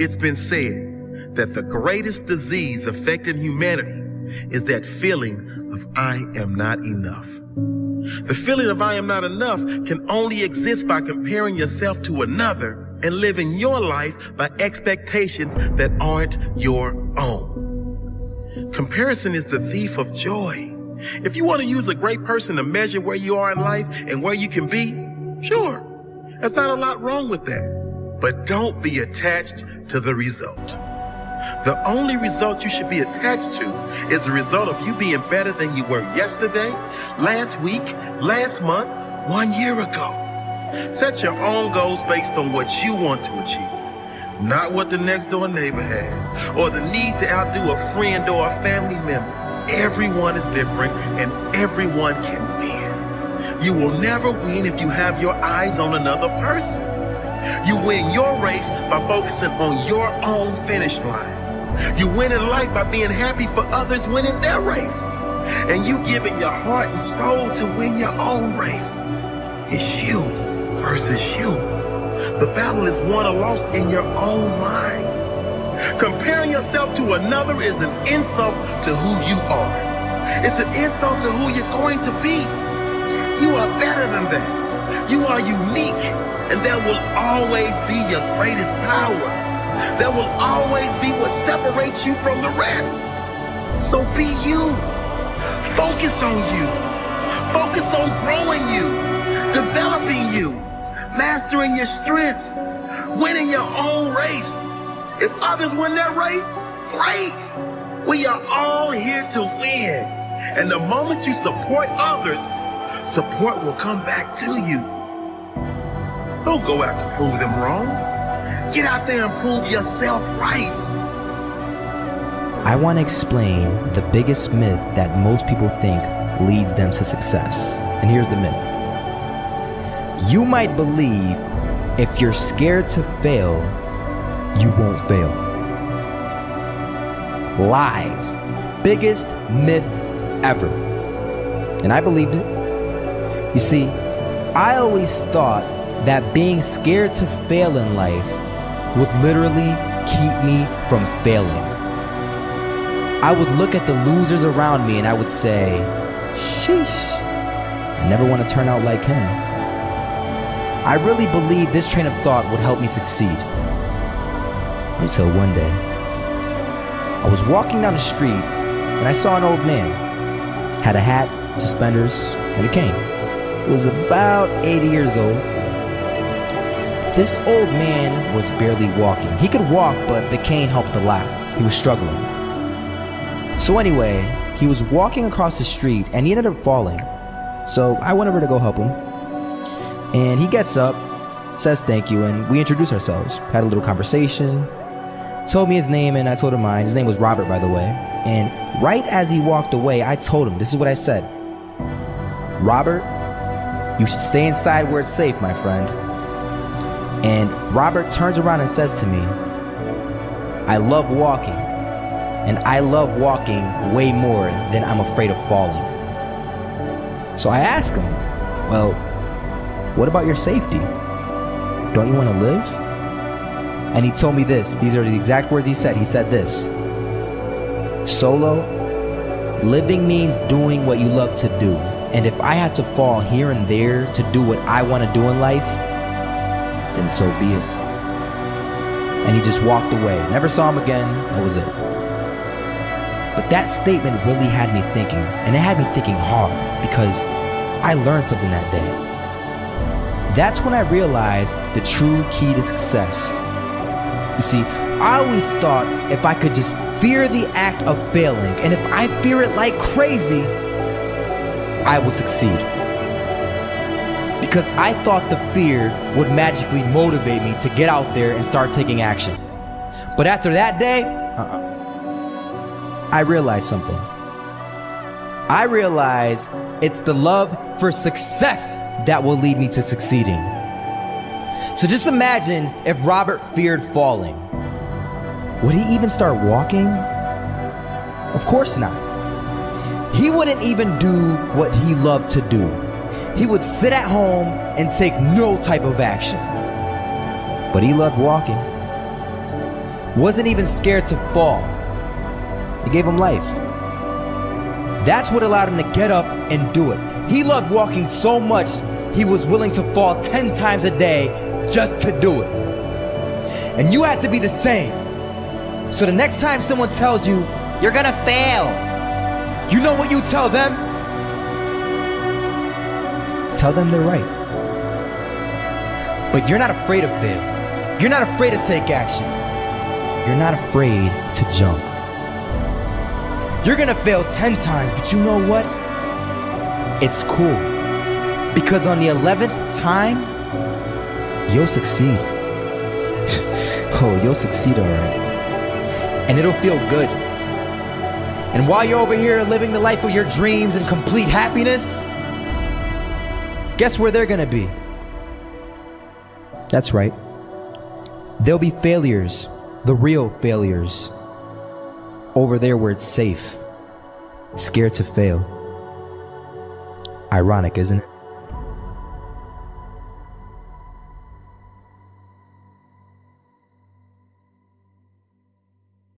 It's been said that the greatest disease affecting humanity is that feeling of I am not enough. The feeling of I am not enough can only exist by comparing yourself to another and living your life by expectations that aren't your own. Comparison is the thief of joy. If you want to use a great person to measure where you are in life and where you can be, sure, there's not a lot wrong with that. But don't be attached to the result. The only result you should be attached to is the result of you being better than you were yesterday, last week, last month, 1 year ago. Set your own goals based on what you want to achieve, not what the next door neighbor has, or the need to outdo a friend or a family member. Everyone is different and everyone can win. You will never win if you have your eyes on another person. You win your race by focusing on your own finish line. You win in life by being happy for others winning their race. And you giving your heart and soul to win your own race. It's you versus you. The battle is won or lost in your own mind. Comparing yourself to another is an insult to who you are. It's an insult to who you're going to be. You are better than that. You are unique, and that will always be your greatest power. That will always be what separates you from the rest. So be you. Focus on you. Focus on growing you, developing you, mastering your strengths, winning your own race. If others win their race, great. We are all here to win. And the moment you support others, support will come back to you. Don't go out to prove them wrong. Get out there and prove yourself right. I want to explain the biggest myth that most people think leads them to success. And here's the myth. You might believe if you're scared to fail, you won't fail. Lies. Biggest myth ever. And I believed it. You see, I always thought that being scared to fail in life would literally keep me from failing. I would look at the losers around me and I would say, sheesh, I never want to turn out like him. I really believed this train of thought would help me succeed. Until one day, I was walking down the street and I saw an old man. Had a hat, suspenders, and a cane. He was about 80 years old. This old man was barely walking. He could walk, but the cane helped a lot. He was struggling. So anyway, he was walking across the street and he ended up falling. So I went over to go help him. And he gets up, says thank you, and we introduced ourselves. Had a little conversation. Told me his name and I told him mine. His name was Robert, by the way. And right as he walked away, I told him, this is what I said. Robert, you should stay inside where it's safe, my friend. And Robert turns around and says to me, I love walking. And I love walking way more than I'm afraid of falling. So I asked him, well, what about your safety? Don't you want to live? And he told me this. These are the exact words he said. He said this. Solo, living means doing what you love to do. And if I had to fall here and there to do what I want to do in life, then so be it. And he just walked away. Never saw him again. That was it. But that statement really had me thinking. And it had me thinking hard because I learned something that day. That's when I realized the true key to success. You see, I always thought if I could just fear the act of failing, and if I fear it like crazy, I will succeed. Because I thought the fear would magically motivate me to get out there and start taking action. But after that day, I realized something. I realized it's the love for success that will lead me to succeeding. So just imagine if Robert feared falling. Would he even start walking? Of course not. He wouldn't even do what he loved to do. He would sit at home and take no type of action. But he loved walking. wasn't even scared to fall. It gave him life. That's what allowed him to get up and do it. He loved walking so much, he was willing to fall 10 times a day just to do it. And you have to be the same. So the next time someone tells you, you're gonna fail, you know what you tell them? Tell them they're right. But you're not afraid of fail. You're not afraid to take action. You're not afraid to jump. You're gonna fail 10 times, but you know what? It's cool. Because on the 11th time, you'll succeed. Oh, you'll succeed, all right. And it'll feel good. And while you're over here living the life of your dreams and complete happiness, guess where they're gonna be? That's right. They'll be failures, the real failures. Over there where it's safe, scared to fail. Ironic, isn't it?